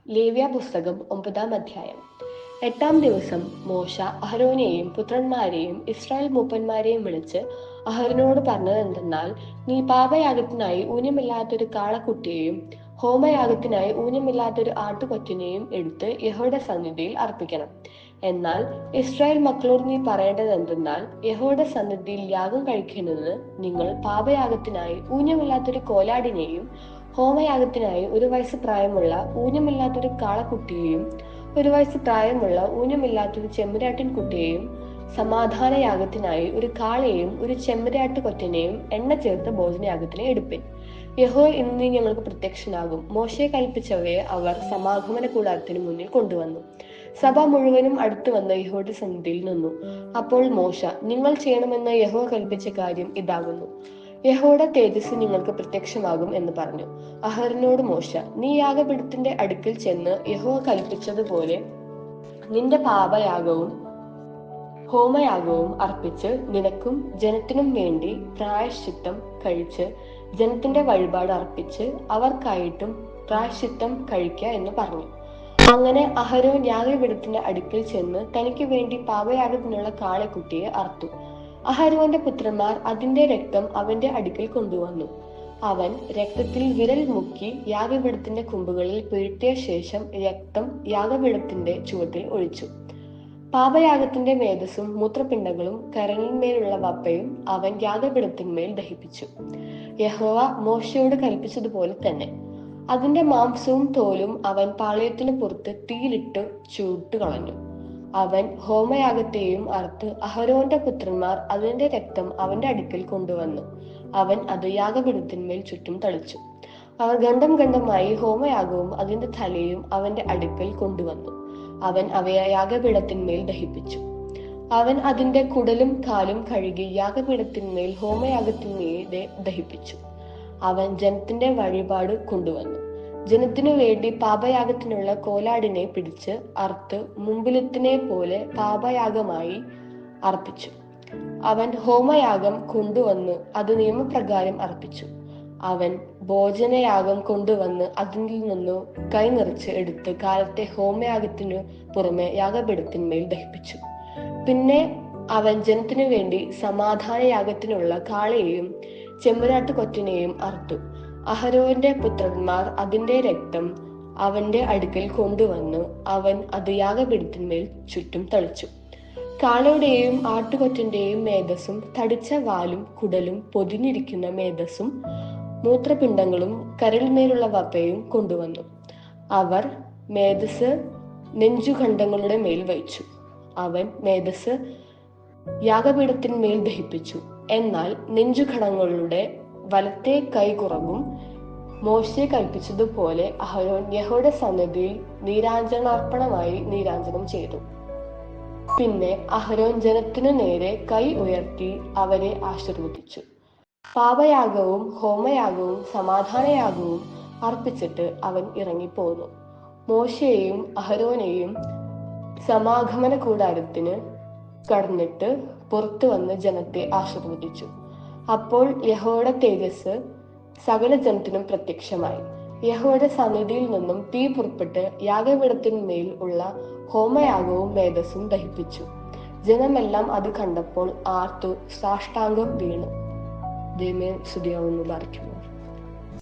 ലേവ്യ പുസ്തകം 9-ാം അധ്യായം. 8-ാം ദിവസം മോശ അഹരോനെയും പുത്രന്മാരെയും ഇസ്രായേൽ മൂപ്പന്മാരെയും വിളിച്ച് അഹരോനോട് പറഞ്ഞതെന്തെന്നാൽ, നീ പാപയാഗത്തിനായി ഊനമില്ലാത്തൊരു കാളക്കുട്ടിയെയും ഹോമയാഗത്തിനായി ഊനമില്ലാത്തൊരു ആട്ടുകൊറ്റനെയും എടുത്ത് യഹോവയുടെ സന്നിധിയിൽ അർപ്പിക്കണം. എന്നാൽ ഇസ്രായേൽ മക്കളോട് നീ പറയേണ്ടതെന്തെന്നാൽ, യഹോവയുടെ സന്നിധിയിൽ യാഗം കഴിക്കുന്നതിന് നിങ്ങൾ പാപയാഗത്തിനായി ഊനമില്ലാത്തൊരു കോലാടിനെയും ഹോമയാഗത്തിനായി 1 വയസ്സ് പ്രായമുള്ള ഊനമില്ലാത്തൊരു കാളക്കുട്ടിയെയും 1 വയസ്സ് പ്രായമുള്ള ഊനമില്ലാത്തൊരു ചെമ്മരിയാട്ടിൻ കുട്ടിയെയും സമാധാന യാഗത്തിനായി 1 കാളയെയും 1 ചെമ്മരിയാട്ട് കൊറ്റനെയും എണ്ണ ചേർത്ത ഭോജനയാഗത്തിന് എടുപ്പിൻ. യഹോവ ഇന്ന് ഞങ്ങൾക്ക് പ്രത്യക്ഷനാകും. മോശെ കൽപ്പിച്ചവയെ അവർ സമാഗമന കൂടാരത്തിന് മുന്നിൽ കൊണ്ടുവന്നു. സഭ മുഴുവനും അടുത്തു വന്ന് യഹോവയുടെ സന്നിധിയിൽ നിന്നു. അപ്പോൾ മോശ, നിങ്ങൾ ചെയ്യണമെന്ന് യഹോവ കൽപ്പിച്ച കാര്യം ഇതാകുന്നു. യഹോവയുടെ തേജസ് നിങ്ങൾക്ക് പ്രത്യക്ഷമാകും എന്ന് പറഞ്ഞു. അഹരോനോട് മോശ, നീ യാഗപീഠത്തിന്റെ അടുക്കൽ ചെന്ന് യഹോവ കൽപ്പിച്ചതുപോലെ നിന്റെ പാപയാഗവും ഹോമയാഗവും അർപ്പിച്ച് നിനക്കും ജനത്തിനും വേണ്ടി പ്രായശ്ചിത്തം കഴിച്ച് ജനത്തിന്റെ വഴിപാട് അർപ്പിച്ച് അവർക്കായിട്ടും പ്രായശ്ചിത്തം കഴിക്ക എന്ന് പറഞ്ഞു. അങ്ങനെ അഹരോൻ യാഗപീഠത്തിന്റെ അടുക്കൽ ചെന്ന് തനിക്ക് വേണ്ടി പാപയാഗത്തിനുള്ള കാളക്കുട്ടിയെ അറുത്തു. അഹരോന്റെ പുത്രന്മാർ അതിന്റെ രക്തം അവന്റെ അടുക്കൽ കൊണ്ടുവന്നു. അവൻ രക്തത്തിൽ വിരൽ മുക്കി യാഗപീഠത്തിന്റെ കൊമ്പുകളിൽ പുരട്ടിയ ശേഷം രക്തം യാഗപീഠത്തിന്റെ ചുവട്ടിൽ ഒഴിച്ചു. പാപയാഗത്തിന്റെ മേധസ്സും മൂത്രപിണ്ഡങ്ങളും കരളിന്മേലുള്ള വപ്പയും അവൻ യാഗപീഠത്തിന്മേൽ ദഹിപ്പിച്ചു, യഹോവ മോശയോട് കൽപ്പിച്ചതുപോലെ തന്നെ. അതിന്റെ മാംസവും തോലും അവൻ പാളയത്തിന് പുറത്ത് തീയിലിട്ട് ചുട്ടുകളഞ്ഞു. അവൻ ഹോമയാഗത്തെയും അറുത്ത് അഹരോന്റെ പുത്രന്മാർ അതിന്റെ രക്തം അവന്റെ അടുക്കൽ കൊണ്ടുവന്നു. അവൻ അത് യാഗപീഠത്തിന്മേൽ ചുറ്റും തളിച്ചു. അവർ ഖണ്ഡം ഖണ്ഡമായി ഹോമയാഗവും അതിന്റെ തലയും അവന്റെ അടുക്കൽ കൊണ്ടുവന്നു. അവൻ അവയെ യാഗപീഠത്തിന്മേൽ ദഹിപ്പിച്ചു. അവൻ അതിന്റെ കുടലും കാലും കഴുകി യാഗപീഠത്തിന്മേൽ ഹോമയാഗത്തിന്മേൽ ദഹിപ്പിച്ചു. അവൻ ജനത്തിന്റെ വഴിപാട് കൊണ്ടുവന്നു. ജനത്തിനു വേണ്ടി പാപയാഗത്തിനുള്ള കോലാടിനെ പിടിച്ച് അറുത്ത് മുമ്പിലത്തിനെ പോലെ പാപയാഗമായി അർപ്പിച്ചു. അവൻ ഹോമയാഗം കൊണ്ടുവന്ന് അത് നിയമപ്രകാരം അർപ്പിച്ചു. അവൻ ഭോജനയാഗം കൊണ്ടുവന്ന് അതിൽ നിന്നു കൈ നിറച്ച് എടുത്ത് കാലത്തെ ഹോമയാഗത്തിനു പുറമെ യാഗപീഠത്തിന്മേൽ ദഹിപ്പിച്ചു. പിന്നെ അവൻ ജനത്തിനു വേണ്ടി സമാധാന യാഗത്തിനുള്ള കാളയെയും ചെമ്മരിയാട്ട് കൊറ്റനെയും അറുത്തു. അഹരോന്റെ പുത്രന്മാർ അതിന്റെ രക്തം അവന്റെ അടുക്കൽ കൊണ്ടുവന്നു. അവൻ അത് യാഗപീഠത്തിന്മേൽ ചുറ്റും തളിച്ചു. കാളയുടെയും ആട്ടുകൊറ്റന്റെയും മേധസ്സും തടിച്ച വാലും കുടലും പൊതിഞ്ഞിരിക്കുന്ന മേധസ്സും മൂത്രപിണ്ഡങ്ങളും കരളിന്മേലുള്ള വപ്പയും കൊണ്ടുവന്നു. അവർ മേധസ് നെഞ്ചുഖണ്ഡങ്ങളുടെ മേൽ വഹിച്ചു. അവൻ മേധസ് യാഗപീഠത്തിന്മേൽ ദഹിപ്പിച്ചു. എന്നാൽ നെഞ്ചുഘടങ്ങളുടെ വലത്തെ കൈ കുറവും. മോശെ കൽപ്പിച്ചതുപോലെ അഹരോൻ യഹോവയുടെ സന്നിധിയിൽ നീരാഞ്ജനാർപ്പണമായി നീരാഞ്ജനം ചെയ്തു. പിന്നെ അഹരോൻ ജനത്തിനു നേരെ കൈ ഉയർത്തി അവരെ ആശീർവദിച്ചു. പാപയാഗവും ഹോമയാഗവും സമാധാനയാഗവും അർപ്പിച്ചിട്ട് അവൻ ഇറങ്ങിപ്പോന്നു. മോശയെയും അഹരോനെയും സമാഗമന കൂടാരത്തിന് കടന്നിട്ട് പുറത്തു വന്ന് ജനത്തെ ആശീർവദിച്ചു. അപ്പോൾ യഹോവയുടെ തേജസ് സകല ജനത്തിനും പ്രത്യക്ഷമായി. യഹോവയുടെ സന്നിധിയിൽ നിന്നും തീ പുറപ്പെട്ട് യാഗപീഠത്തിന്മേൽ ഉള്ള ഹോമയാഗവും മേധസ്സും ദഹിപ്പിച്ചു. ജനമെല്ലാം അത് കണ്ടപ്പോൾ ആർത്തു സാഷ്ടാംഗം വീണു. ദൈവമേ സ്തുതിയാവുന്നു, ബാധിക്കുന്നു.